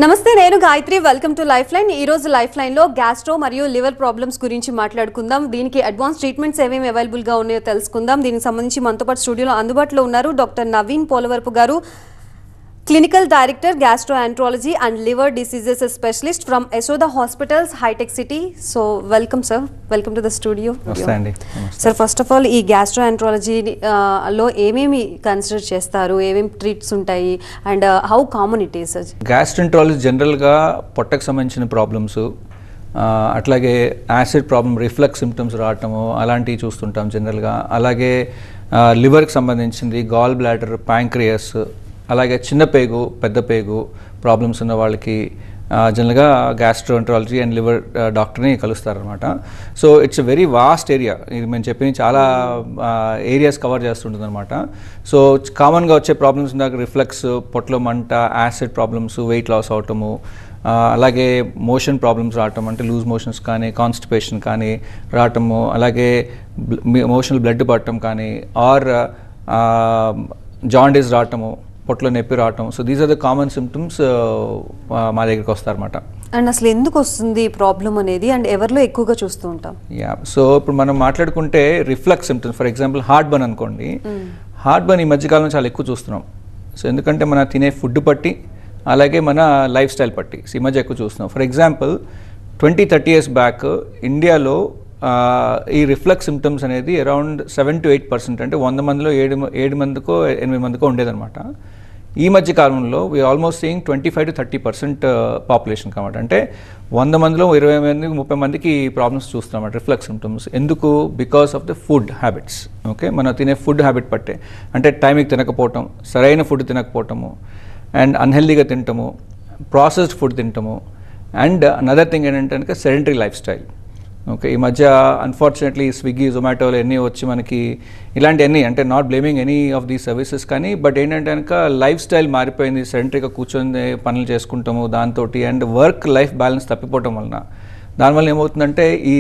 నమస్తే నేను Gayatri welcome to life line ఈ రోజు లైఫ్ లైన్ లో గ్యాస్ట్రో మరియు లివర్ ప్రాబ్లమ్స్ గురించి మాట్లాడుకుందాం దీనికి అడ్వాన్స్ ట్రీట్మెంట్స్ ఏమేమి అవైలబుల్ గా ఉన్నాయో తెలుసుకుందాం దీనికి సంబంధించి మనతో పాటు స్టూడియోలో అందుబాటులో ఉన్నారు డాక్టర్ నవీన్ పోలవరపు గారు Clinical Director, Gastroenterology and Liver Diseases Specialist from Yashoda Hospitals, High Tech City. So, welcome sir. Welcome to the studio. Namaste. Sir, first of all, ee gastroenterology lo ఏమేమి కన్సిడర్ చేస్తారు ఏమేమి ట్రీట్స్ ఉంటాయి and how common it is? Gastroenterology జనరల్గా పొట్టకు సంబంధించిన problems అట్లాగే acid problem reflux symptoms రావటము అలాంటివి చూస్తుంటాం జనరల్గా. అలాగే లివర్కి సంబంధించింది గాల్ బ్లాడర్, ప్యాంక్రియాస్, అలాగే చిన్న పేగు, పెద్ద పేగు ప్రాబ్లమ్స్ ఉన్న వాళ్ళకి జనరల్గా గ్యాస్ట్రోఎంట్రాలజీ అండ్ లివర్ డాక్టర్ని కలుస్తారనమాట. So it's very vast area. ఇది మేము చెప్పిన చాలా ఏరియాస్ కవర్ చేస్తుంటుంది అనమాట. సో కామన్గా వచ్చే ప్రాబ్లమ్స్ ఇందాక రిఫ్లక్స్, పొట్టలో మంట, యాసిడ్ ప్రాబ్లమ్స్, వెయిట్ లాస్ అవటము, అలాగే మోషన్ ప్రాబ్లమ్స్ రావటం, అంటే లూజ్ మోషన్స్ కానీ కాన్స్టిపేషన్ కానీ రావటము, అలాగే మోషనల్ బ్లడ్ పట్టడం కానీ, ఆర్ జాండీస్ రావటము, పొట్టలో నొప్పి రావటం. So these are the common symptoms మా దగ్గరికి వస్తారన్నమాట. అండ్ అసలు ఎందుకు వస్తుంది ప్రాబ్లం అనేది అండ్ ఎవరిలో ఎక్కువగా చూస్తూ ఉంటాం? సో ఇప్పుడు మనం మాట్లాడుకుంటే reflux symptoms, for example heart burn అనుకోండి. హార్ట్ బర్న్ ఈ మధ్యకాలంలో చాలా ఎక్కువ చూస్తున్నాం. సో ఎందుకంటే మన తినే ఫుడ్ బట్టి, అలాగే మన లైఫ్ స్టైల్ బట్టి ఈ మధ్య ఎక్కువ చూస్తున్నాం. ఫర్ ఎగ్జాంపుల్ 20-30 years బ్యాక్ ఇండియాలో ఈ రిఫ్లక్స్ సిమ్టమ్స్ అనేది అరౌండ్ 7 to 8%, అంటే 100 మందిలో 7 మందికో 8 మందికో ఉండేదన్నమాట. ఈ మధ్య కాలంలో we are almost seeing 25 to 30% population కాబట్టి, అంటే 100 మందిలో 20 మందికి 30 మందికి ఈ ప్రాబ్లమ్స్ చూస్తున్నాం రిఫ్లక్స్ సిమ్టమ్స్. ఎందుకు? Because of the food habits. Okay, మనం తినే ఫుడ్ హ్యాబిట్ పట్టే, అంటే టైంకి తినకపోవటం, సరైన ఫుడ్ తినకపోవటము, అండ్ అన్హెల్దీగా తినటము, ప్రాసెస్డ్ ఫుడ్ తినటము, అండ్ అనదర్ థింగ్ ఏంటంటే సెడెంటరీ లైఫ్ స్టైల్. ఓకే, ఈ మధ్య అన్ఫార్చునేట్లీ స్విగ్గీ, జొమాటోలు ఎన్ని వచ్చి మనకి ఇలాంటివన్నీ, అంటే not blaming any of these services, కానీ బట్ ఏంటంటే కనుక లైఫ్ స్టైల్ మారిపోయింది. సెడెంటరీగా కూర్చొని పనులు చేసుకుంటాము దాంతో, అండ్ వర్క్ లైఫ్ బ్యాలెన్స్ తప్పిపోవటం వలన దానివల్ల ఏమవుతుందంటే ఈ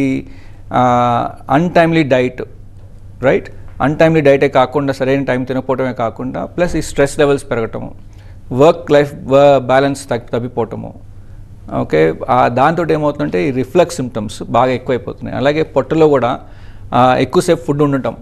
అన్టైమ్లీ డైట్, రైట్, అన్టైమ్లీ డైటే కాకుండా సరైన టైం తినకపోవటమే కాకుండా ప్లస్ ఈ స్ట్రెస్ లెవెల్స్ పెరగటము, వర్క్ లైఫ్ బ్యాలెన్స్ తప్పిపోవటము. ఓకే, దాంతో ఏమవుతుందంటే ఈ రిఫ్లక్స్ సిమ్టమ్స్ బాగా ఎక్కువైపోతున్నాయి. అలాగే పొట్టలో కూడా ఎక్కువసేపు ఫుడ్ ఉండటం,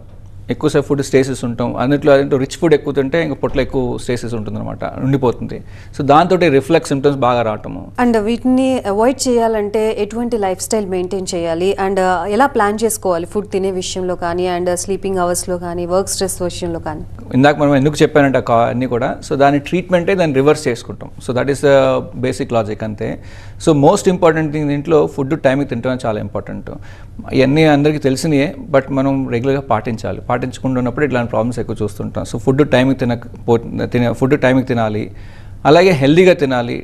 ఎక్కువసేపు ఫుడ్ స్టేసిస్ ఉంటాం, అన్నింటిలో రిచ్ ఫుడ్ ఎక్కువ తింటే ఇంకా పొట్టలో ఎక్కువ స్టేసిస్ ఉంటుందన్నమాట, ఉండిపోతుంది. సో దాంతో రిఫ్లక్స్ సిమ్టమ్స్ బాగా రావటము. అండ్ వీటిని అవాయిడ్ చేయాలంటే ఎటువంటి లైఫ్ స్టైల్ మెయింటైన్ చేయాలి అండ్ ఎలా ప్లాన్ చేసుకోవాలి ఫుడ్ తినే విషయంలో కానీ, అండ్ స్లీపింగ్ అవర్స్లో కానీ, వర్క్ స్ట్రెస్ విషయంలో కానీ? ఇందాక మనం ఎందుకు చెప్పానంటే అన్నీ కూడా, సో దాని ట్రీట్మెంటే దాన్ని రివర్స్ చేసుకుంటాం. So that is basic logic అంతే. సో మోస్ట్ ఇంపార్టెంట్ థింగ్ దీంట్లో ఫుడ్ టైంకి తినడం చాలా ఇంపార్టెంట్. ఇవన్నీ అందరికీ తెలిసినయే, బట్ మనం రెగ్యులర్గా పాటించకుండా ఉన్నప్పుడు ఇట్లాంటి ప్రాబ్లమ్స్ ఎక్కువ చూస్తుంటాం. సో ఫుడ్ టైంకి తినాలి, అలాగే హెల్దీగా తినాలి,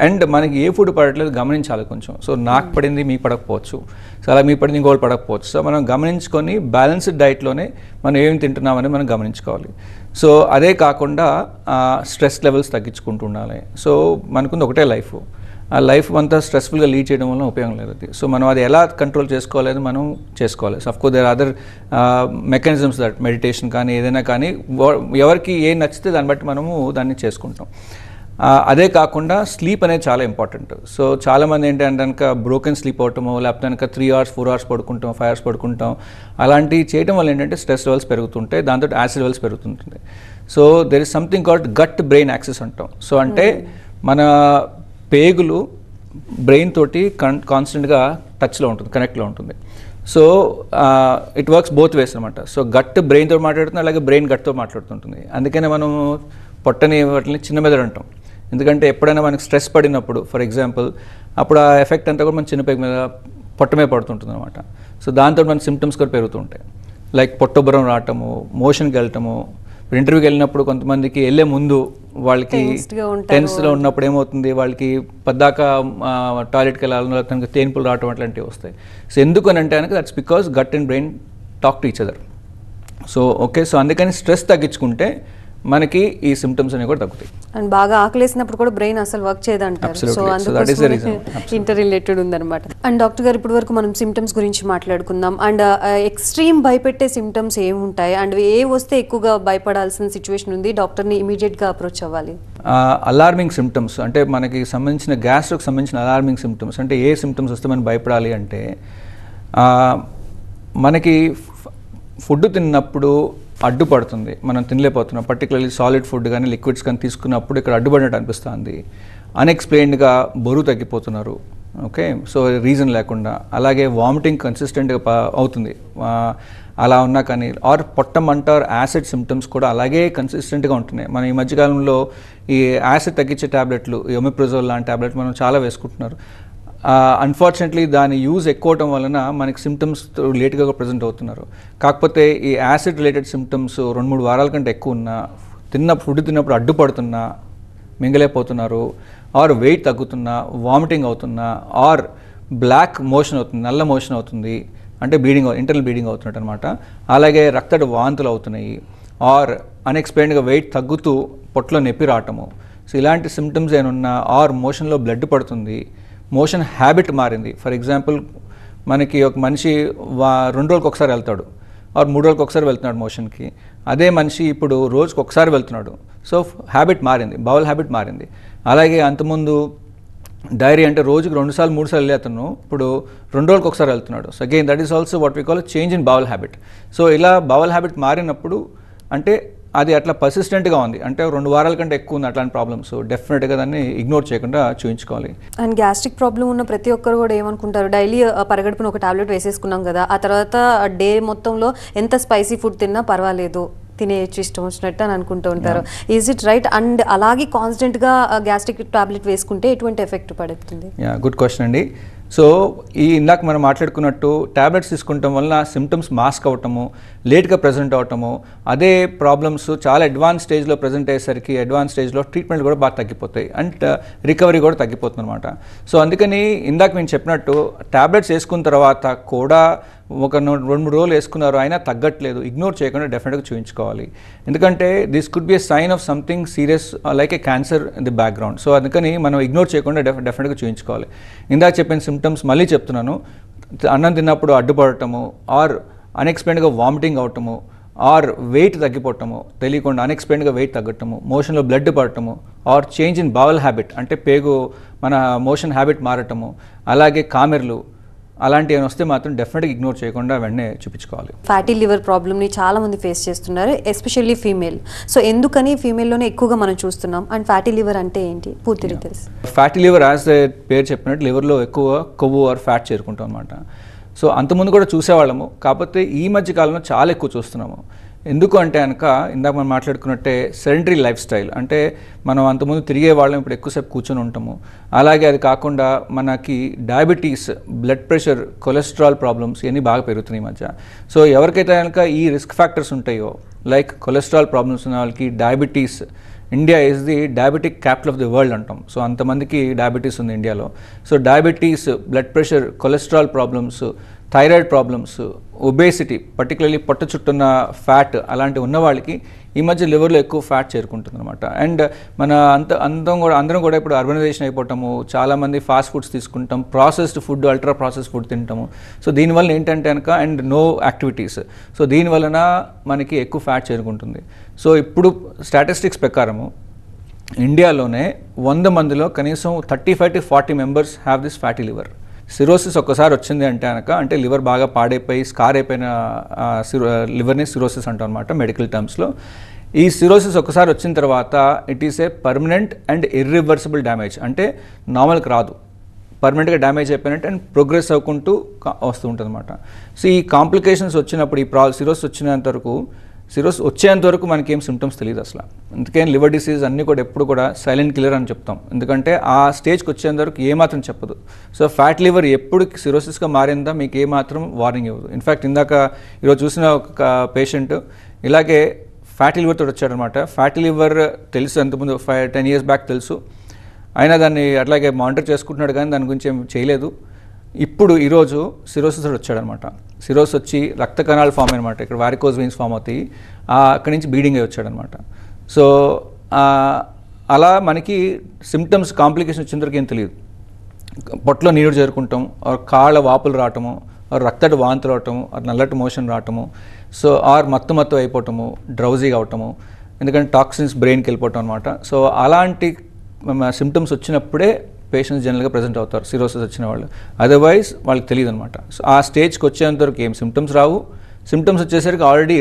అండ్ మనకి ఏ ఫుడ్ పడట్లేదు గమనించాలి కొంచెం. సో నాకు పడింది మీకు పడకపోవచ్చు, సో అలా మీకు పడింది ఇంకోటి పడకపోవచ్చు. సో మనం గమనించుకొని బ్యాలెన్స్డ్ డైట్లోనే మనం ఏమి తింటున్నామని మనం గమనించుకోవాలి. సో అదే కాకుండా స్ట్రెస్ లెవెల్స్ తగ్గించుకుంటూ ఉండాలి. సో మనకుంది ఒకటే లైఫ్, ఆ లైఫ్ అంతా స్ట్రెస్ఫుల్గా లీడ్ చేయడం వల్ల ఉపయోగం లేదు అది. సో మనం అది ఎలా కంట్రోల్ చేసుకోవాలని మనం చేసుకోవాలి. So of course there other mechanisms that, meditation కానీ ఏదైనా కానీ, ఎవరికి ఏం నచ్చితే దాన్ని బట్టి మనము దాన్ని చేసుకుంటాం. అదే కాకుండా స్లీప్ అనేది చాలా ఇంపార్టెంట్. సో చాలామంది ఏంటంటే కనుక బ్రోకెన్ స్లీప్ అవటము, లేకపోతే కనుక 3 hours 4 hours పడుకుంటాం, 5 hours పడుకుంటాం, అలాంటివి చేయడం వల్ల ఏంటంటే స్ట్రెస్ లెవెల్స్ పెరుగుతుంటాయి, దాంతో యాసిడ్ లెవెల్స్ పెరుగుతుంటుంది. So there is something called gut brain axis అంటాం. సో అంటే మన పేగులు బ్రెయిన్ తోటి కాన్స్టెంట్గా టచ్లో ఉంటుంది, కనెక్ట్లో ఉంటుంది. So it works both ways అనమాట. సో గట్ బ్రెయిన్తో మాట్లాడుతుంది, అలాగే బ్రెయిన్ గట్తో మాట్లాడుతుంటుంది. అందుకనే మనం పొట్టని వాటిని చిన్న మెదడు అంటాం. ఎందుకంటే ఎప్పుడైనా మనకి స్ట్రెస్ పడినప్పుడు, ఫర్ ఎగ్జాంపుల్, అప్పుడు ఆ ఎఫెక్ట్ అంతా కూడా మన చిన్న పేగు మీద, పొట్ట మీద పడుతుంటుంది అనమాట. సో దాంతో మన సిమ్టమ్స్ కూడా పెరుగుతుంటాయి, లైక్ పొట్టొబ్బరం రావటము, మోషన్కి వెళ్ళటము. ఇంటర్వ్యూకి వెళ్ళినప్పుడు కొంతమందికి వెళ్ళే ముందు వాళ్ళకి టెన్స్లో ఉన్నప్పుడు ఏమవుతుంది, వాళ్ళకి పద్దాక టాయిలెట్కి వెళ్ళాలని, తనకి తేన్పులు రావటం అట్లాంటివి వస్తాయి. సో ఎందుకు అని అంటే కనుక that's because gut and brain talk to each other. So okay, so అందుకని స్ట్రెస్ తగ్గించుకుంటే మనకి ఈ సిమ్టమ్స్ అనేవి కూడా తగ్గుతాయి. అండ్ బాగా ఆకలేసినప్పుడు కూడా బ్రెయిన్ అసలు వర్క్ చేయదంటారు. సో అందుకోసం ఇంటర్ రిలేటెడ్ ఉందన్నమాట. అండ్ డాక్టర్ గారు ఇప్పటి వరకు మనం సిమ్టమ్స్ గురించి మాట్లాడుకుందాం. అండ్ ఎక్స్ట్రీమ్ భయపెట్టే సిమ్టమ్స్ ఏముంటాయి అండ్ ఏ వస్తే ఎక్కువగా భయపడాల్సిన సిచ్యువేషన్ ఉంది, డాక్టర్ని ఇమీడియట్గా అప్రోచ్ అవ్వాలి? అలార్మింగ్ సిమ్టమ్స్ అంటే మనకి సంబంధించిన గ్యాస్ట్రోకి సంబంధించిన అలార్మింగ్ సిమ్టమ్స్ అంటే ఏ సిమ్టమ్స్ వస్తే మనం భయపడాలి అంటే మనకి ఫుడ్ తిన్నప్పుడు అడ్డుపడుతుంది, మనం తినలేకపోతున్నాం. పర్టికులర్లీ సాలిడ్ ఫుడ్ కానీ లిక్విడ్స్ కానీ తీసుకున్నప్పుడు ఇక్కడ అడ్డుపడినట్టు అనిపిస్తుంది. అన్ఎక్స్ప్లెయిన్డ్గా బరువు తగ్గిపోతున్నారు, ఓకే, సో రీజన్ లేకుండా. అలాగే వామిటింగ్ కన్సిస్టెంట్గా అవుతుంది అలా ఉన్నా కానీ, ఆర్ పొట్టమంట యాసిడ్ సిమ్టమ్స్ కూడా అలాగే కన్సిస్టెంట్గా ఉంటున్నాయి. మనం ఈ మధ్యకాలంలో ఈ యాసిడ్ తగ్గించే ట్యాబ్లెట్లు, ఒమిప్రజోల్ లాంటి ట్యాబ్లెట్ మనం చాలా వేసుకుంటున్నారు. అన్ఫార్చునేట్లీ దాని యూజ్ ఎక్కువ అవటం వలన మనకి సిమ్టమ్స్ లేట్గా ప్రజెంట్ అవుతున్నారు. కాకపోతే ఈ యాసిడ్ రిలేటెడ్ సిమ్టమ్స్ 2-3 వారాల కంటే ఎక్కువ ఉన్నా, ఫుడ్ తిన్నప్పుడు అడ్డుపడుతున్నా, మింగలేకపోతున్నారు, ఆర్ వెయిట్ తగ్గుతున్నా, వామిటింగ్ అవుతున్నా, ఆర్ బ్లాక్ మోషన్ అవుతుంది, నల్ల మోషన్ అవుతుంది, అంటే బ్లీడింగ్, ఇంటర్నల్ బ్లీడింగ్ అవుతున్నట్టు అనమాట. అలాగే రక్తపు వాంతులు అవుతున్నాయి, ఆర్ అన్ఎక్స్ప్లెయిన్డ్గా వెయిట్ తగ్గుతూ పొట్టలో నొప్పి రావటము. సో ఇలాంటి సిమ్టమ్స్ ఏమన్నా, ఆర్ మోషన్లో బ్లడ్ పడుతుంది, మోషన్ హ్యాబిట్ మారింది. ఫర్ ఎగ్జాంపుల్ మనకి ఒక మనిషి 2 రోజులకు ఒకసారి వెళ్తాడు, ఆర్ 3 రోజులకు ఒకసారి వెళ్తున్నాడు మోషన్కి. అదే మనిషి ఇప్పుడు రోజుకు ఒకసారి వెళ్తున్నాడు. సో హ్యాబిట్ మారింది, బౌల్ హ్యాబిట్ మారింది. అలాగే అంతకుముందు డైరీ అంటే రోజుకి 2 సార్లు 3 సార్లు వెళ్ళి అతను ఇప్పుడు 2 రోజులకు ఒకసారి వెళ్తున్నాడు. So again that is also what we call change in bowel habit. So ఇలా బౌల్ హ్యాబిట్ మారినప్పుడు అంటే అది అట్లా పర్సిస్టెంట్గా ఉంది, అంటే 2 వారాల కంటే ఎక్కువ ఉంది అట్లాంటి ప్రాబ్లమ్స్, డెఫినెట్గా దాన్ని ఇగ్నోర్ చేయకుండా చూపించుకోవాలి. అండ్ గ్యాస్ట్రిక్ ప్రాబ్లం ఉన్న ప్రతి ఒక్కరు కూడా ఏమనుకుంటారు, డైలీ పరగడుపున ఒక టాబ్లెట్ వేసేసుకున్నాం కదా, ఆ తర్వాత డే మొత్తంలో ఎంత స్పైసీ ఫుడ్ తిన్నా పర్వాలేదు, తినేయచ్చు ఇష్టం వచ్చినట్టు అని అనుకుంటూ ఉంటారు. Is it right? అండ్ అలాగే కాన్స్టెంట్గా గ్యాస్ట్రిక్ టాబ్లెట్ వేసుకుంటే ఎటువంటి ఎఫెక్ట్ పడుతుంది? గుడ్ క్వశ్చన్ అండి. సో ఇందాక మనం మాట్లాడుకున్నట్టు ట్యాబ్లెట్స్ తీసుకుంటాం వల్ల సిమ్టమ్స్ మాస్క్ అవటము, లేట్గా ప్రజెంట్ అవటము, అదే ప్రాబ్లమ్స్ చాలా అడ్వాన్స్ స్టేజ్లో ప్రజెంట్ అయ్యేసరికి అడ్వాన్స్ స్టేజ్లో ట్రీట్మెంట్ కూడా బాగా తగ్గిపోతాయి అండ్ రికవరీ కూడా తగ్గిపోతుంది అనమాట. సో అందుకని ఇందాక నేను చెప్పినట్టు ట్యాబ్లెట్స్ వేసుకున్న తర్వాత కూడా ఒక 2-3 రోజులు వేసుకున్నారు అయినా తగ్గట్లేదు, ఇగ్నోర్ చేయకుండా డెఫినెట్గా చూపించుకోవాలి. ఎందుకంటే this could be a sign of something serious like a cancer in the background. So అందుకని మనం ఇగ్నోర్ చేయకుండా డెఫినెట్గా చూపించుకోవాలి. ఇందాక చెప్పిన సిమ్టమ్స్ మళ్ళీ చెప్తున్నాను, అన్నం తిన్నప్పుడు అడ్డుపడటము, ఆర్ అన్ఎక్స్ప్లెయిన్డ్గా వామిటింగ్ అవటము, ఆర్ వెయిట్ తగ్గిపోవటము, తెలియకుండా అన్ఎక్స్ప్లెయిన్డ్గా వెయిట్ తగ్గటము, మోషన్లో బ్లడ్ పడటము, or change in bowel habit అంటే పేగు మన మోషన్ హ్యాబిట్ మారటము, అలాగే కామెర్లు, అలాంటివి వస్తే మాత్రం డెఫినెట్గా ఇగ్నోర్ చేయకుండా వెంటనే చూపించుకోవాలి. ఫ్యాటీ లివర్ ప్రాబ్లమ్ని చాలా మంది ఫేస్ చేస్తున్నారు, ఎస్పెషల్లీ ఫీమేల్. సో ఎందుకని ఫీమేల్లోనే ఎక్కువగా మనం చూస్తున్నాం? అండ్ ఫ్యాటీ లివర్ అంటే ఏంటి పూర్తిగా తెలుసు? ఫ్యాటీ లివర్ యాజ్ పేరు చెప్పినట్టు లివర్లో ఎక్కువ కొవ్వు ఆర్ ఫ్యాట్ చేరుకుంటాం అనమాట. సో అంతకుముందు కూడా చూసేవాళ్ళము, కాకపోతే ఈ మధ్య కాలంలో చాలా ఎక్కువ చూస్తున్నాము. ఎందుకు అంటే కనుక ఇందాక మనం మాట్లాడుకున్నట్టే సెడెంటరీ లైఫ్ స్టైల్, అంటే మనం అంతకుముందు తిరిగే వాళ్ళం ఇప్పుడు ఎక్కువసేపు కూర్చొని ఉంటాము. అలాగే అది కాకుండా మనకి diabetes, blood pressure, cholesterol problems ఇవన్నీ బాగా పెరుగుతున్నాయి ఈ మధ్య. సో ఎవరికైతే కనుక ఈ రిస్క్ ఫ్యాక్టర్స్ ఉంటాయో, లైక్ కొలెస్ట్రాల్ ప్రాబ్లమ్స్ ఉన్న వాళ్ళకి, diabetes, India is the diabetic capital of the world అంటాం. సో అంతమందికి డయాబెటీస్ ఉంది ఇండియాలో. So diabetes, blood pressure, cholesterol problems, thyroid problems, obesity, particularly పొట్ట చుట్టున్న ఫ్యాట్, అలాంటివి ఉన్న వాళ్ళకి ఈ మధ్య లివర్లో ఎక్కువ ఫ్యాట్ చేరుకుంటుంది అనమాట. అండ్ మన అందరం కూడా ఇప్పుడు అర్బనైజేషన్ అయిపోవటము, చాలామంది ఫాస్ట్ ఫుడ్స్ తీసుకుంటాం, processed food, ultra process food తింటాము. సో దీనివల్ల ఏంటంటే కనుక అండ్ నో యాక్టివిటీస్, సో దీనివలన మనకి ఎక్కువ ఫ్యాట్ చేరుకుంటుంది. సో ఇప్పుడు స్టాటిస్టిక్స్ ప్రకారము ఇండియాలోనే 100 మందిలో కనీసం 35 to 40 members have this fatty liver. Cirrhosis ఒక్కసారి వచ్చింది అంటే కనుక, అంటే లివర్ బాగా పాడైపోయి స్కార్ అయిపోయిన లివర్ని సిరోసిస్ అంటాం అనమాట మెడికల్ టర్మ్స్లో. ఈ సిరోసిస్ ఒక్కసారి వచ్చిన తర్వాత it is a permanent and irreversible damage, అంటే నార్మల్కి రాదు, పర్మనెంట్గా డ్యామేజ్ అయిపోయినట్టు అండ్ ప్రోగ్రెస్ అవ్వకుంటూ వస్తూ ఉంటుంది అనమాట. సో ఈ కాంప్లికేషన్స్ వచ్చినప్పుడు, ఈ సిరోసిస్ వచ్చేంత వరకు మనకి ఏం సిమ్టమ్స్ తెలియదు అసలు. అందుకని లివర్ డిసీజ్ అన్నీ కూడా ఎప్పుడు కూడా సైలెంట్ కిల్లర్ అని చెప్తాం, ఎందుకంటే ఆ స్టేజ్కి వచ్చేంత వరకు ఏమాత్రం చెప్పదు. సో ఫ్యాట్ లివర్ ఎప్పుడు సిరోసిస్గా మారిందా మీకు ఏమాత్రం వార్నింగ్ ఇవ్వదు. ఇన్ఫ్యాక్ట్ ఇందాక ఈరోజు చూసిన ఒక పేషెంట్ ఇలాగే ఫ్యాటీ లివర్తో వచ్చాడనమాట. ఫ్యాటీ లివర్ తెలుసు, అంతకుముందు 10 years బ్యాక్ తెలుసు, అయినా దాన్ని అట్లాగే మానిటర్ చేసుకుంటున్నాడు కానీ దాని గురించి ఏం చేయలేదు. ఇప్పుడు ఈరోజు సిరోసిస్ వచ్చాడనమాట. సిరోసిస్ వచ్చి రక్త కణాలు ఫామ్ అనమాట, ఇక్కడ వారికోజ్ వెయిన్స్ ఫామ్ అవుతాయి, అక్కడి నుంచి బ్లీడింగ్ అయ్యి వచ్చాడనమాట. సో అలా మనకి సిమ్టమ్స్ కాంప్లికేషన్ వచ్చిన వరకు ఏం తెలియదు. పొట్టలో నీరు చేరుకుంటాం, కాళ్ళ వాపులు రావటము, రక్తటి వాంతులు అవటము, నల్లటి మోషన్ రావటము, సో మత్తు అయిపోవటము, డ్రౌజీగా అవటము, ఎందుకంటే టాక్సిన్స్ బ్రెయిన్కి వెళ్ళిపోవటం అనమాట. సో అలాంటి సిమ్టమ్స్ వచ్చినప్పుడే పేషెంట్స్ జనరల్గా ప్రజెంట్ అవుతారు సిరోసిస్ వచ్చిన వాళ్ళు. అదర్వైజ్ వాళ్ళకి తెలియదు అనమాట. సో ఆ స్టేజ్కి వచ్చేంతవరకు ఏం సిమ్టమ్స్ రావు. సిమ్టమ్స్ వచ్చేసరికి ఆల్రెడీ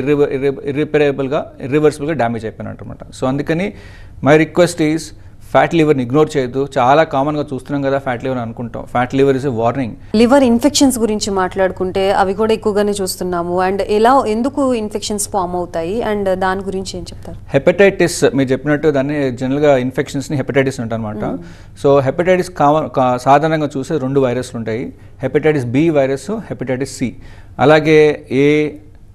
ఇర్రివర్సిబుల్గా డ్యామేజ్ అయిపోయినట్టు అనమాట. సో అందుకని మై రిక్వెస్ట్ ఈజ్ ఫ్యాట్ లివర్ని ఇగ్నోర్ చేయొద్దు. చాలా కామన్గా చూస్తున్నాం కదా ఫ్యాట్ లివర్ అనుకుంటాం. Fat liver is a warning. Liver infections గురించి మాట్లాడుకుంటే అవి కూడా ఎక్కువగానే చూస్తున్నాము. అండ్ ఎందుకు ఇన్ఫెక్షన్స్ ఫామ్ అవుతాయి అండ్ దాని గురించి ఏం చెప్తారు? హెపటైటిస్ మీరు చెప్పినట్టు దాన్ని జనరల్గా ఇన్ఫెక్షన్స్ని హెపటైటిస్ అంటారనమాట. సో హెపటైటిస్ సాధారణంగా చూసే 2 వైరస్లు ఉంటాయి, hepatitis B virus, hepatitis C. అలాగే ఏ,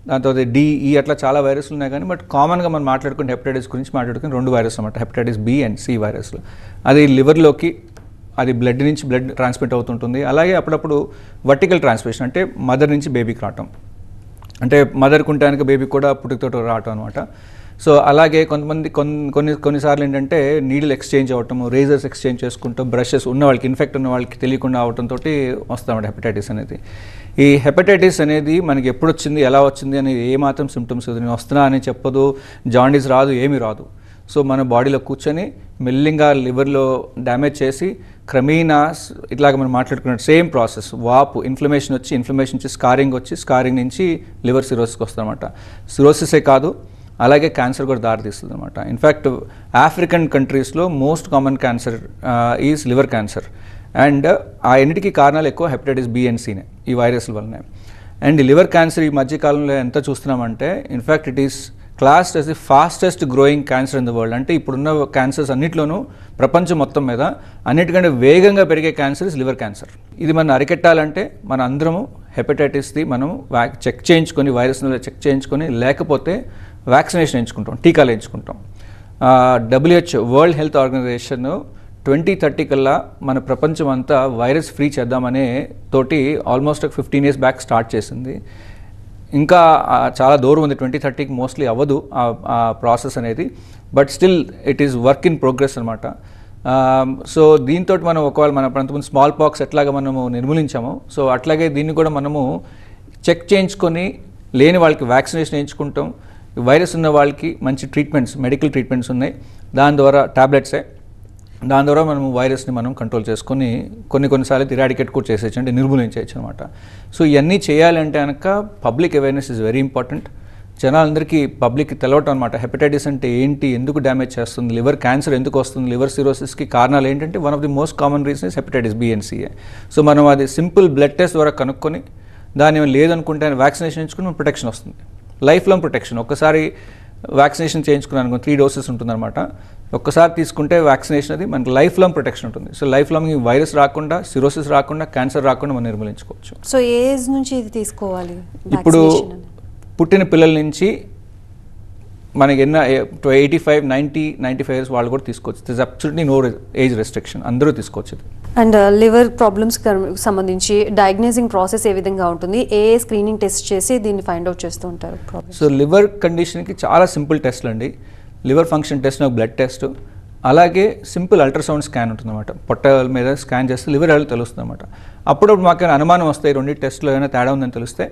దాని తర్వాత డిఈ, అట్లా చాలా వైరస్లు ఉన్నాయి. కానీ బట్ కామన్గా మనం మాట్లాడుకుని హెపటైటిస్ గురించి మాట్లాడుకుని 2 వైరస్ అనమాట, హెపటైటిస్ బి అండ్ సి వైరస్లు. అది లివర్లోకి, అది బ్లడ్ నుంచి బ్లడ్ ట్రాన్స్మిట్ అవుతుంటుంది. అలాగే అప్పుడప్పుడు వర్టికల్ ట్రాన్స్మిషన్, అంటే మదర్ నుంచి బేబీకి రావటం, అంటే మదర్కి ఉండడానికి బేబీకి కూడా పుట్టుకతో రావటం అనమాట. సో అలాగే కొంతమంది కొన్నిసార్లు ఏంటంటే నీడిల్ ఎక్స్చేంజ్ అవ్వటము, రేజర్స్ ఎక్స్చేంజ్ చేసుకుంటాం, బ్రషెస్ ఉన్న వాళ్ళకి, ఇన్ఫెక్ట్ ఉన్న వాళ్ళకి తెలియకుండా అవడంతో వస్తామంట హెపటైటిస్ అనేది. ఈ హెపటైటిస్ అనేది మనకి ఎప్పుడు వచ్చింది, ఎలా వచ్చింది అనేది ఏమాత్రం సిమ్టమ్స్ నేను వస్తున్నా అని చెప్పదు, జాండీస్ రాదు, ఏమీ రాదు. సో మన బాడీలో కూర్చొని మెల్లింగా లివర్లో డ్యామేజ్ చేసి క్రమేణా ఇట్లాగ మనం మాట్లాడుకున్నట్టు సేమ్ ప్రాసెస్, వాపు, ఇన్ఫ్లమేషన్ నుంచి స్కారింగ్ వచ్చి, స్కారింగ్ నుంచి లివర్ సిరోసిస్కి వస్తుందన్నమాట. సిరోసిసే కాదు, అలాగే క్యాన్సర్ కూడా దారితీస్తుంది అనమాట. ఇన్ఫ్యాక్ట్ ఆఫ్రికన్ కంట్రీస్లో most common cancer is liver cancer. And ఆ ఎన్నిటికీ కారణాలు ఎక్కువ హెపటైటిస్ బి అండ్ సినే, ఈ వైరస్ల వల్లనే. అండ్ లివర్ క్యాన్సర్ ఈ మధ్యకాలంలో ఎంత చూస్తున్నామంటే in fact it is classed as the fastest growing cancer in the world. అంటే ఇప్పుడున్న క్యాన్సర్స్ అన్నింటిలోనూ ప్రపంచం మొత్తం మీద అన్నిటికంటే వేగంగా పెరిగే క్యాన్సర్ ఇస్ లివర్ క్యాన్సర్. ఇది మనం అరికెట్టాలంటే మన అందరము హెపటైటిస్ది మనం చెక్ చేయించుకొని, వైరస్ని చెక్ చేయించుకొని, లేకపోతే వ్యాక్సినేషన్ ఎంచుకుంటాం, టీకాలు ఎంచుకుంటాం. WHO వరల్డ్ హెల్త్ ఆర్గనైజేషన్ 2030 కల్లా మన ప్రపంచం అంతా వైరస్ ఫ్రీ చేద్దామనే తోటి ఆల్మోస్ట్ 15 years బ్యాక్ స్టార్ట్ చేసింది. ఇంకా చాలా దూరం ఉంది, 2030కి మోస్ట్లీ అవ్వదు ఆ ప్రాసెస్ అనేది. But still it is work in progress అనమాట. సో దీంతో మనం ఒకవేళ మన అంతకుముందు స్మాల్ పాక్స్ ఎట్లాగా మనము నిర్మూలించాము, సో అట్లాగే దీన్ని కూడా మనము చెక్ చేయించుకొని, లేని వాళ్ళకి వ్యాక్సినేషన్ వేయించుకుంటాం. వైరస్ ఉన్న వాళ్ళకి మంచి ట్రీట్మెంట్స్, మెడికల్ ట్రీట్మెంట్స్ ఉన్నాయి, దాని ద్వారా టాబ్లెట్సే, దాని ద్వారా మనం వైరస్ని మనం కంట్రోల్ చేసుకొని కొన్నిసార్లు ఇరాడికేట్ కూడా చేసేయచ్చు, అంటే నిర్మూలించవచ్చు అనమాట. సో ఇవన్నీ చేయాలంటే కనుక public awareness is very important. జనాలందరికీ పబ్లిక్కి తెలవటం అనమాట. హెపటైటిస్ అంటే ఏంటి, ఎందుకు డ్యామేజ్ చేస్తుంది, లివర్ క్యాన్సర్ ఎందుకు వస్తుంది, లివర్ సిరోసిస్కి కారణాలు ఏంటంటే one of the most common reason is hepatitis B and C. So మనం అది సింపుల్ బ్లడ్ టెస్ట్ ద్వారా కనుక్కొని దాని లేదనుకుంటే వ్యాక్సినేషన్ ఎంచుకుని ప్రొటెక్షన్ వస్తుంది, లైఫ్ లాంగ్ ప్రొటెక్షన్. ఒక్కసారి వ్యాక్సినేషన్ చేయించుకున్నాను 3 doses ఉంటుందన్నమాట. ఒక్కసారి తీసుకుంటే వ్యాక్సినేషన్ అది మనకి లైఫ్ లాంగ్ ప్రొటెక్షన్ ఉంటుంది. సో లైఫ్ లాంగ్ ఈ వైరస్ రాకుండా, సిరోసిస్ రాకుండా, క్యాన్సర్ రాకుండా మనం నిర్మూలించుకోవచ్చు. సో ఏ ఏజ్ నుంచి ఇది తీసుకోవాలి? ఇప్పుడు పుట్టిన పిల్లల నుంచి మనకి 85, 90, 95 years వాళ్ళు కూడా తీసుకోవచ్చు. This absolutely no age restriction, అందరూ తీసుకోవచ్చు. అండ్ లివర్ ప్రాబ్లమ్స్ సంబంధించి డయాగ్నోసింగ్ ప్రాసెస్ ఏ విధంగా ఉంటుంది? ఏ స్క్రీనింగ్ టెస్ట్ చేసి దీన్ని ఫైండ్ అవుట్ చేస్తూ ఉంటారు? సో లివర్ కండిషన్కి చాలా సింపుల్ టెస్ట్లు అండి. లివర్ ఫంక్షన్ టెస్ట్, ఒక బ్లడ్ టెస్ట్, అలాగే సింపుల్ అల్ట్రాసౌండ్ స్కాన్ ఉంటుందన్నమాట. పొట్ట మీద స్కాన్ చేస్తే లివర్ ఎలా తెలుస్తుంది అనమాట. అప్పుడప్పుడు మాకు అనుమానం వస్తాయి, 2 టెస్ట్లో ఏమైనా తేడా ఉందని తెలిస్తే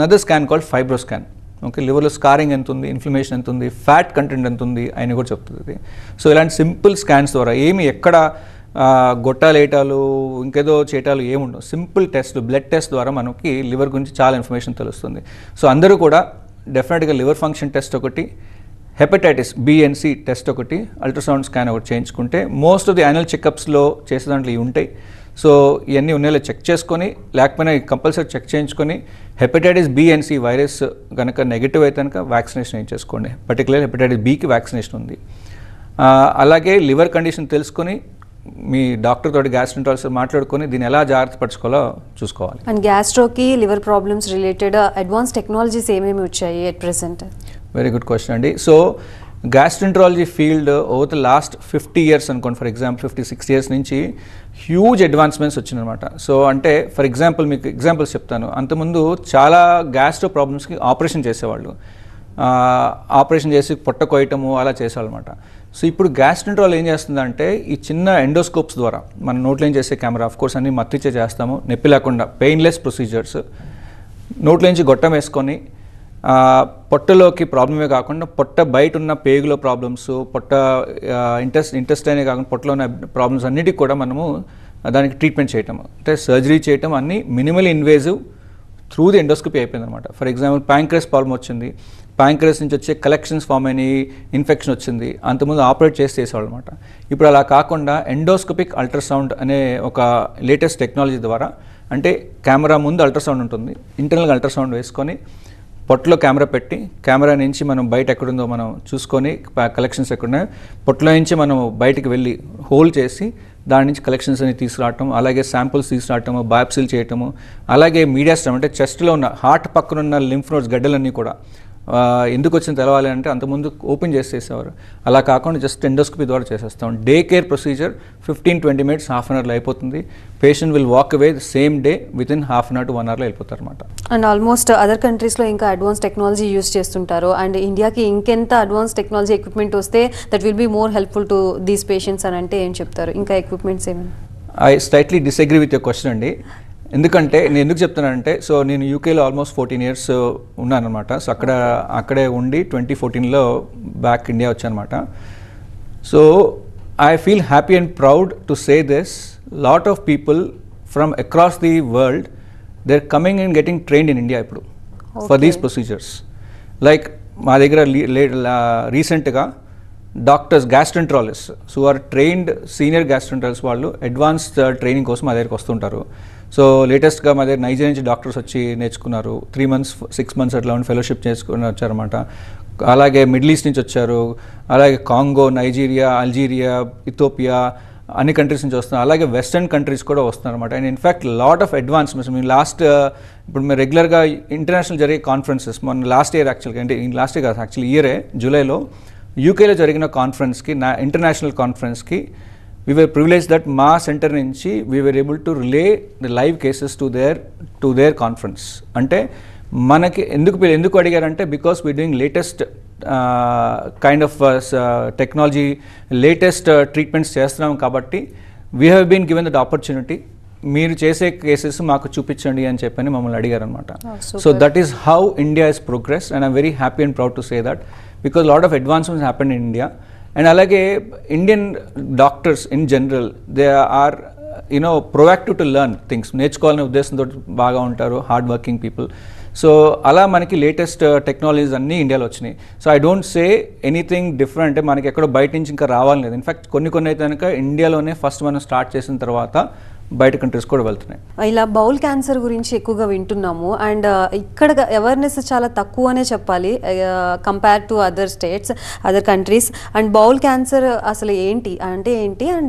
another scan called fibro scan. Okay, లివర్లో స్కారింగ్ ఎంత ఉంది, ఇన్ఫ్లమేషన్ ఎంత ఉంది, ఫ్యాట్ కంటెంట్ ఎంత ఉంది ఆయన కూడా చెప్తుంది. సో ఇలాంటి సింపుల్ స్కాన్స్ ద్వారా ఏమి ఎక్కడ గొట్టాలేటాలు ఇంకేదో చేయటాలు ఏముండవు, సింపుల్ టెస్ట్, బ్లడ్ టెస్ట్ ద్వారా మనకి లివర్ గురించి చాలా ఇన్ఫర్మేషన్ తెలుస్తుంది. సో అందరూ కూడా డెఫినెట్గా లివర్ ఫంక్షన్ టెస్ట్ ఒకటి, hepatitis B and C test ఒకటి, అల్ట్రాసౌండ్ స్కాన్ ఒకటి చేయించుకుంటే మోస్ట్ ఆఫ్ ది యాన్యువల్ చెకప్స్లో చేసే దాంట్లో ఇవి ఉంటాయి. సో ఇవన్నీ ఉన్నాయో చెక్ చేసుకొని, లేకపోయినా కంపల్సరీ చెక్ చేయించుకొని, hepatitis B and C virus కనుక నెగిటివ్ అయితే కనుక వ్యాక్సినేషన్ ఏం చేసుకోండి. పర్టికులర్ హెపటైటిస్ బికి వ్యాక్సినేషన్ ఉంది. అలాగే లివర్ కండిషన్ తెలుసుకొని మీ డాక్టర్ తోటి, గ్యాస్ట్రోంటాలజిస్ట్ మాట్లాడుకొని దీన్ని ఎలా జాగ్రత్త పరచుకోవాలో చూసుకోవాలి. అండ్ గ్యాస్ట్రోకి liver problems related advance technologies ఏమేమి వచ్చాయి at present? Very good question అండి. So gastroenterology field over the last 50 years అనుకోండి, ఫర్ ఎగ్జాంపుల్ 56 years నుంచి హ్యూజ్ అడ్వాన్స్మెంట్స్ వచ్చిందనమాట. సో అంటే ఫర్ ఎగ్జాంపుల్ మీకు ఎగ్జాంపుల్స్ చెప్తాను. అంతకుముందు చాలా గ్యాస్ట్రో ప్రాబ్లమ్స్కి ఆపరేషన్ చేసేవాళ్ళు. ఆపరేషన్ చేసి పొట్ట కోయటము అలా చేసేవాళ్ళమాట. సో ఇప్పుడు గ్యాస్ట్రోంట్రాల్ ఏం చేస్తుందంటే ఈ చిన్న ఎండోస్కోప్స్ ద్వారా మన నోట్లో చేసే కెమెరా ఆఫ్ కోర్స్ అన్ని మత్తిచ్చే చేస్తాము, నొప్పి లేకుండా పెయిన్లెస్ ప్రొసీజర్స్. నోట్లోంచి గొట్టం వేసుకొని పొట్టలోకి ప్రాబ్లమే కాకుండా పొట్ట బయట ఉన్న పేగులో ప్రాబ్లమ్స్, పొట్ట ఇంటెస్టైనే కాకుండా పొట్టలో ఉన్న ప్రాబ్లమ్స్ అన్నిటికి కూడా మనము దానికి ట్రీట్మెంట్ చేయటం, అంటే సర్జరీ చేయటం అన్నీ minimal invasive through the endoscopy అయిపోయింది అనమాట. ఫర్ ఎగ్జాంపుల్ ప్యాంక్రస్ ప్రాబ్లం వచ్చింది, ప్యాంక్రస్ నుంచి వచ్చే కలెక్షన్స్ ఫామ్ అయిన ఇన్ఫెక్షన్ వచ్చింది, అంతకుముందు ఆపరేట్ చేసేవాళ్ళు అనమాట. ఇప్పుడు అలా కాకుండా ఎండోస్కోపిక్ అల్ట్రాసౌండ్ అనే ఒక లేటెస్ట్ టెక్నాలజీ ద్వారా, అంటే కెమెరా ముందు అల్ట్రాసౌండ్ ఉంటుంది, ఇంటర్నల్గా అల్ట్రాసౌండ్ వేసుకొని పొట్టలో కెమెరా పెట్టి కెమెరా నుంచి మనం బయట ఎక్కడుందో మనం చూసుకొని కలెక్షన్స్ ఎక్కడున్నాయో పొట్టలో నుంచి మనం బయటికి వెళ్ళి హోల్డ్ చేసి దాని నుంచి కలెక్షన్స్ అని తీసుకురావటం, అలాగే శాంపుల్స్ తీసుకురావటము, బయాప్సీలు చేయటము, అలాగే మీడియాస్టమ్ అంటే చెస్ట్లో ఉన్న హార్ట్ పక్కన ఉన్న లింఫ్ నోడ్స్ గడ్డలన్నీ కూడా ఎందుకు వచ్చిన తెలవాలి అంటే అంతకుముందు ఓపెన్ చేసేసేవారు. అలా కాకుండా జస్ట్ ఎండోస్కోపీ ద్వారా చేసేస్తాం. Day care procedure 15-20 minutes, half an అవర్లో అయిపోతుంది. Patient will walk away same day within half an hour to 1 hourలో వెళ్ళిపోతారు అనమాట. అండ్ ఆల్మోస్ట్ అదర్ కంట్రీస్లో ఇంకా అడ్వాన్స్ టెక్నాలజీ యూస్ చేస్తుంటారు. అండ్ ఇండియాకి ఇంకెంత అడ్వాన్స్ టెక్నాలజీ ఎక్విప్మెంట్ వస్తే that will be more helpful to these patients అని అంటే ఏం చెప్తారు? ఇంకా ఎక్విప్మెంట్స్ ఏమైనా? I slightly disagree with your question అండి. ఎందుకంటే నేను ఎందుకు చెప్తున్నానంటే, సో నేను యూకేలో ఆల్మోస్ట్ 14 years ఉన్నాను అనమాట. సో అక్కడే ఉండి 2014లో బ్యాక్ ఇండియా వచ్చానమాట. So I feel happy and proud to say this, lot of people from across the world they are coming and getting trained in India ఇప్పుడు ఫర్ దీస్ ప్రొసీజర్స్. లైక్ మా దగ్గర రీసెంట్గా doctors, gastroenterologist who are trained senior gastroenterologist వాళ్ళు advanced training కోసం మా దగ్గరికి వస్తుంటారు. So లేటెస్ట్గా మా దగ్గర నైజీరియా నుంచి డాక్టర్స్ వచ్చి నేర్చుకున్నారు, 3 months 6 months అట్లా ఫెలోషిప్ చేసుకుని వచ్చారన్నమాట. అలాగే మిడిల్ ఈస్ట్ నుంచి వచ్చారు, అలాగే కాంగో, నైజీరియా, అల్జీరియా, ఇథోపియా అన్ని కంట్రీస్ నుంచి వస్తున్నారు. అలాగే వెస్టర్న్ కంట్రీస్ కూడా వస్తున్నారు అనమాట. And in fact lot of advancements మేము ఇప్పుడు మేము రెగ్యులర్గా ఇంటర్నేషనల్ జరిగే కాన్ఫరెన్సెస్, మొన్న లాస్ట్ ఇయర్ యాక్చువల్గా, అంటే లాస్ట్ ఇయర్ కాదు యాక్చువల్లీ ఇయరే జూలైలో యూకేలో జరిగిన కాన్ఫరెన్స్కి, ఇంటర్నేషనల్ కాన్ఫరెన్స్కి we were privileged that మా సెంటర్ నుంచి we were able to relay the live cases to their conference. అంటే మనకి ఎందుకు అడిగారంటే because we are doing latest kind of technology, latest treatments చేస్తున్నాం కాబట్టి we have been given that opportunity, మీరు చేసే కేసెస్ మాకు చూపించండి అని చెప్పని మమ్మల్ని అడిగారు అనమాట. So that is how India is progress and I'm very happy and proud to say that because lot of advancements happen in India. And అలాగే Indian doctors in general they are proactive to learn things, నేర్చుకోవాలనే ఉద్దేశంతో బాగా ఉంటారు, hard working people. So అలా మనకి latest technologies అన్నీ ఇండియాలో వచ్చినాయి. So I don't say anything different, అంటే మనకి ఎక్కడో బయట నుంచి ఇంకా రావాలని లేదు. ఇన్ఫ్యాక్ట్ కొన్ని అయితే కనుక ఇండియాలోనే ఫస్ట్ మనం స్టార్ట్ చేసిన తర్వాత బయట కంట్రీస్ కూడా వెళ్తున్నాయి. ఇలా బౌల్ క్యాన్సర్ గురించి ఎక్కువగా వింటున్నాము అండ్ ఇక్కడ అవేర్నెస్ చాలా తక్కువనే చెప్పాలి compare to other states, other countries. And bowl cancer అసలు ఏంటి అండ్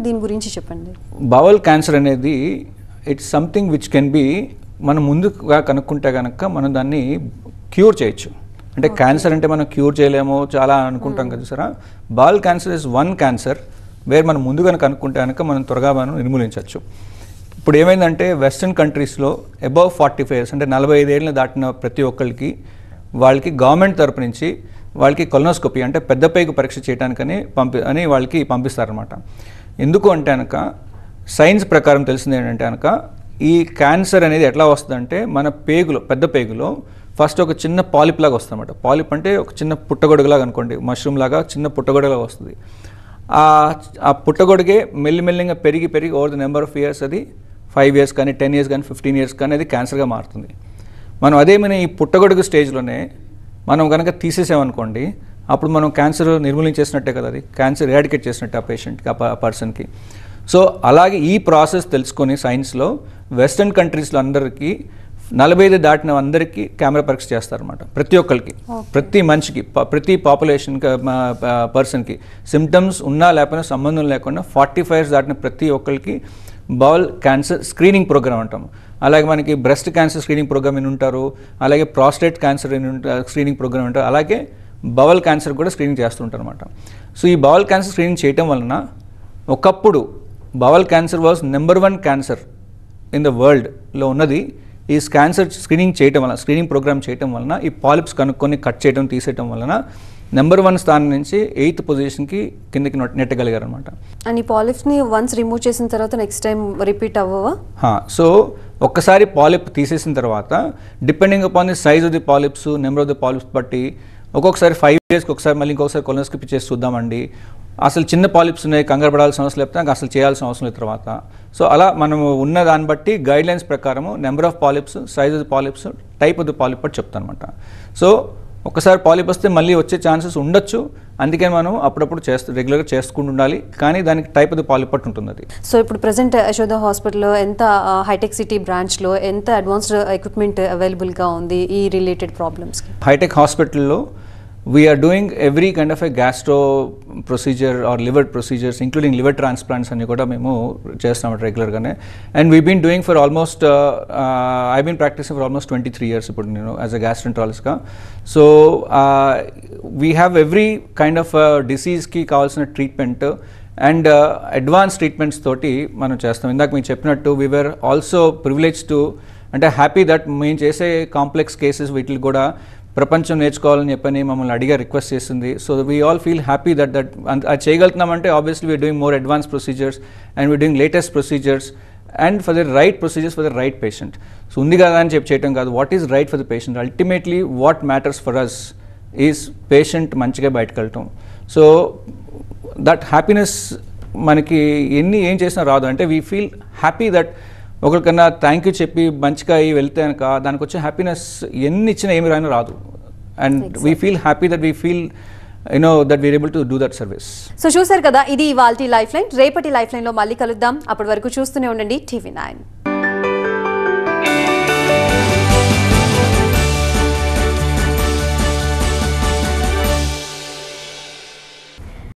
దీని గురించి చెప్పండి. బౌల్ క్యాన్సర్ అనేది it's something which can be, మనం ముందుగా కనుక్కుంటే కనుక మనం దాన్ని క్యూర్ చేయొచ్చు. అంటే క్యాన్సర్ అంటే మనం క్యూర్ చేయలేము చాలా అనుకుంటాం కదా sir. Bowel cancer is one cancer where మనం ముందుగా కనుక్కుంటే కనుక మనం త్వరగా మనం నిర్మూలించవచ్చు. ఇప్పుడు ఏమైందంటే వెస్ట్రన్ కంట్రీస్లో అబవ్ 45 years అంటే 45 ఏళ్ళు దాటిన ప్రతి ఒక్కరికి వాళ్ళకి గవర్నమెంట్ తరపు నుంచి వాళ్ళకి కొలనోస్కోపీ అంటే పెద్ద పేగు పరీక్ష చేయడానికని వాళ్ళకి పంపిస్తారనమాట. ఎందుకు అంటే కనుక సైన్స్ ప్రకారం తెలిసింది ఏంటంటే కనుక ఈ క్యాన్సర్ అనేది ఎట్లా వస్తుందంటే మన పేగులో, పెద్ద పేగులో ఫస్ట్ ఒక చిన్న పాలిప్ లాగా వస్తుంది అనమాట. పాలిప్ అంటే ఒక చిన్న పుట్టగొడుగులాగా అనుకోండి, మష్రూమ్ లాగా చిన్న పుట్టగొడుగులాగా వస్తుంది. ఆ పుట్టగొడుగే మెల్లిమెల్లిగా పెరిగి over the number of years అది 5 years కానీ 10 years కానీ 15 years కానీ అది క్యాన్సర్గా మారుతుంది. మనం అదేమైనా ఈ పుట్టగొడుగు స్టేజ్లోనే మనం కనుక తీసేసామనుకోండి, అప్పుడు మనం క్యాన్సర్ నిర్మూలించేసినట్టే కదా, అది క్యాన్సర్ ఎరాడికేట్ చేసినట్టే ఆ పేషెంట్కి, ఆ పర్సన్కి. సో అలాగే ఈ ప్రాసెస్ తెలుసుకొని సైన్స్లో వెస్టర్న్ కంట్రీస్లో అందరికీ 45 దాటిన అందరికీ కెమెరా పరీక్ష చేస్తారన్నమాట. ప్రతి ఒక్కరికి, ప్రతి మనిషికి, ప్రతి పాపులేషన్ పర్సన్కి సిమ్టమ్స్ ఉన్నా లేకపోయినా సంబంధం లేకుండా 45 years దాటిన ప్రతి ఒక్కరికి బౌల్ క్యాన్సర్ స్క్రీనింగ్ ప్రోగ్రామ్ అంటాము. అలాగే మనకి బ్రెస్ట్ క్యాన్సర్ స్క్రీనింగ్ ప్రోగ్రామ్ అని ఉంటారు, అలాగే ప్రాస్టేట్ క్యాన్సర్ స్క్రీనింగ్ ప్రోగ్రామ్ ఉంటారు, అలాగే బౌల్ క్యాన్సర్ కూడా స్క్రీనింగ్ చేస్తుంటారు అనమాట. సో ఈ బౌల్ క్యాన్సర్ స్క్రీనింగ్ చేయటం వలన ఒకప్పుడు bowl cancer was number 1 cancer in the వరల్డ్లో ఉన్నది ఈ క్యాన్సర్ స్క్రీనింగ్ చేయడం వలన, స్క్రీనింగ్ ప్రోగ్రామ్ చేయడం వలన ఈ పాలిప్స్ కనుక్కొని కట్ చేయడం, తీసేయడం వలన నెంబర్ 1 స్థానం నుంచి 8th పొజిషన్కి కిందకి నెట్టగలిగారు అనమాట. అండ్ ఈ పాలిప్స్ని వన్స్ రిమూవ్ చేసిన తర్వాత నెక్స్ట్ టైం రిపీట్ అవ్వవా? సో ఒక్కసారి పాలిప్ తీసేసిన తర్వాత depending upon the size of the polyps, number of the polyps బట్టి ఒక్కొక్కసారి 5 yearsకి ఒకసారి మళ్ళీ ఇంకొకసారి కొలనోస్కోపీ చేసి చూద్దామండి. అసలు చిన్న పాలిప్స్ ఉన్నాయి, కంగారు పడాల్సిన అవసరం లేకపోతే అసలు చేయాల్సిన అవసరం లేదు తర్వాత. సో అలా మనము ఉన్న దాన్ని బట్టి గైడ్లైన్స్ ప్రకారము number of polyps, size of the polyps, type of the polyp బట్టి చెప్తాను అనమాట. సో ఒకసారి పాలిప్ వస్తే మళ్ళీ వచ్చే ఛాన్సెస్ ఉండొచ్చు, అందుకే మనం అప్పుడప్పుడు రెగ్యులర్గా చేసుకుంటూ ఉండాలి. కానీ దానికి టైప్ ఆఫ్ ది పాలిప్ బట్టి ఉంటుంది అది. సో ఇప్పుడు ప్రజెంట్ యశోద హాస్పిటల్లో ఎంత హైటెక్ సిటీ బ్రాంచ్లో ఎంత అడ్వాన్స్డ్ ఎక్విప్మెంట్ అవైలబుల్గా ఉంది ఈ రిలేటెడ్ ప్రాబ్లమ్స్కి? హైటెక్ హాస్పిటల్లో we are doing every kind of a gastro procedure or liver procedures, including liver transplants అని కూడా మేము చేస్తాం రెగ్యులర్గానే. And we been doing for almost I been practising for almost 23 years ఇప్పుడు నేను యాజ్ అ గ్యాస్ట్రెంట్రాలజిస్ట్గా. So we have every kind of డిసీజ్కి కావాల్సిన ట్రీట్మెంట్ అండ్ అడ్వాన్స్ ట్రీట్మెంట్స్ తోటి మనం చేస్తాం. ఇందాక మీరు చెప్పినట్టు we were also privilege to, అంటే హ్యాపీ దట్ మేము చేసే కాంప్లెక్స్ కేసెస్ వీటికి కూడా ప్రపంచం నేర్చుకోవాలని చెప్పని మమ్మల్ని అడిగా రిక్వెస్ట్ చేసింది. So we all feel happy that అది చేయగలుగుతున్నామంటే obviously we are doing more advance procedures and we are doing latest procedures and for the right procedures for the right patient. So ఉంది కదా అని చేయటం కాదు, what is right for the patient. Ultimately what matters for us is patient మంచిగా బయటకు వెళ్ళటం. So that happiness మనకి ఏం చేసినా రాదు. అంటే వీ ఫీల్ హ్యాపీ దట్ ఒకరికన్నా థ్యాంక్ యూ చెప్పి మంచిగా వెళ్తే కనుక దానికి వచ్చే హ్యాపీనెస్ ఎన్ని ఇచ్చినా ఏమి రాయినా రాదు. And we feel happy that we feel that we're able to do that service. So చూసారు కదా, ఇది ఇవాల్టి లైఫ్ లైన్. రేపటి లైఫ్ లైన్లో మళ్ళీ కలుద్దాం. అప్పటి వరకు చూస్తూనే ఉండండి TV9.